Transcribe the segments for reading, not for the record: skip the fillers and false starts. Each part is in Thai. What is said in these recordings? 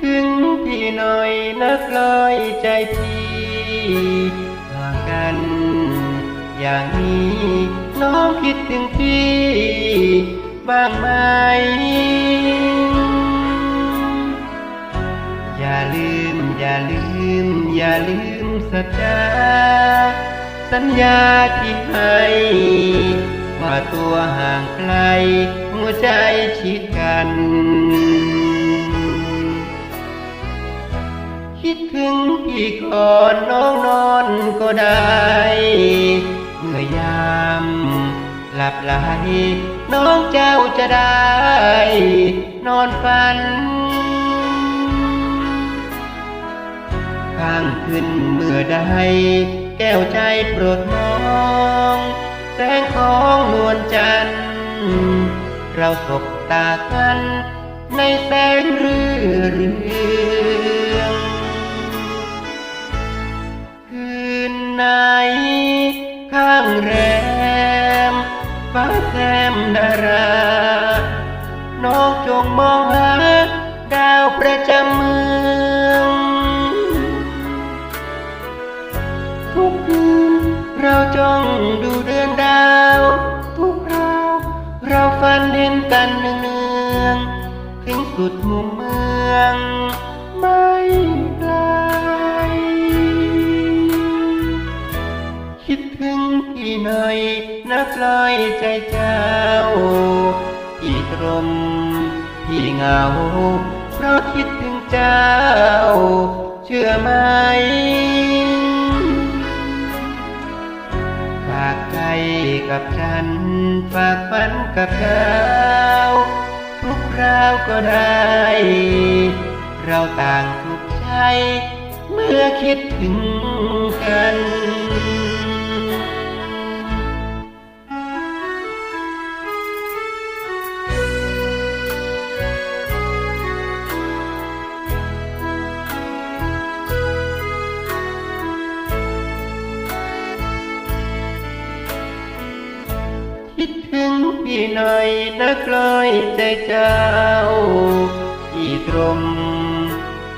ถึงพี่หน่อยนักลอยใจพี่ห่างกันอย่างนี้น้องคิดถึงพี่บ้างไหมอย่าลืมอย่าลืมอย่าลืมสัจจาสัญญาที่ให้ว่าตัวห่างไกลหัวใจชิดกันคิดถึงพี่ก่อนน้องนอนก็ได้เมื่อยามหลับไหลน้องเจ้าจะได้นอนฝันข้างขึ้นเมื่อใดแก้วใจโปรดมองแสงของนวลจันทร์เราสบตากันในแสงเรืองคืนไหนข้างแรมฟ้าแซมดาราน้องจงมองหาดาวประจำเมืองทุกคืนเราจ้องดูเดือนดาวทุกคราวเราฝันเห็นกันเนืองๆถึงสุดมุมเมืองไม่ไกลคิดถึงพี่หน่อยนักลอยใจเจ้าพี่ตรมพี่เหงาเพราะคิดถึงเจ้าเชื่อไหมฝากใจกับฉันฝากฝันกับดาวทุกคราวก็ได้เราต่างทุกใจเมื่อคิดถึงกันคิดถึงพี่หน่อยนักลอยใจเจ้าพี่ตรม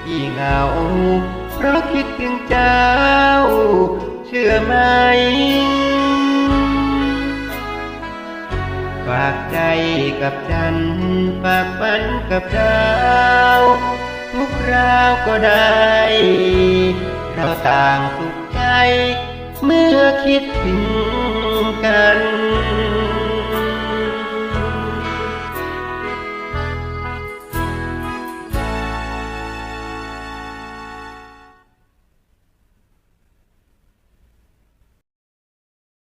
พี่เหงาเพราะคิดถึงเจ้าเชื่อไหมฝากใจกับฉันฝากฝันกับดาวทุกคราวก็ได้เราต่างสุขใจเมื่อคิดถึงกัน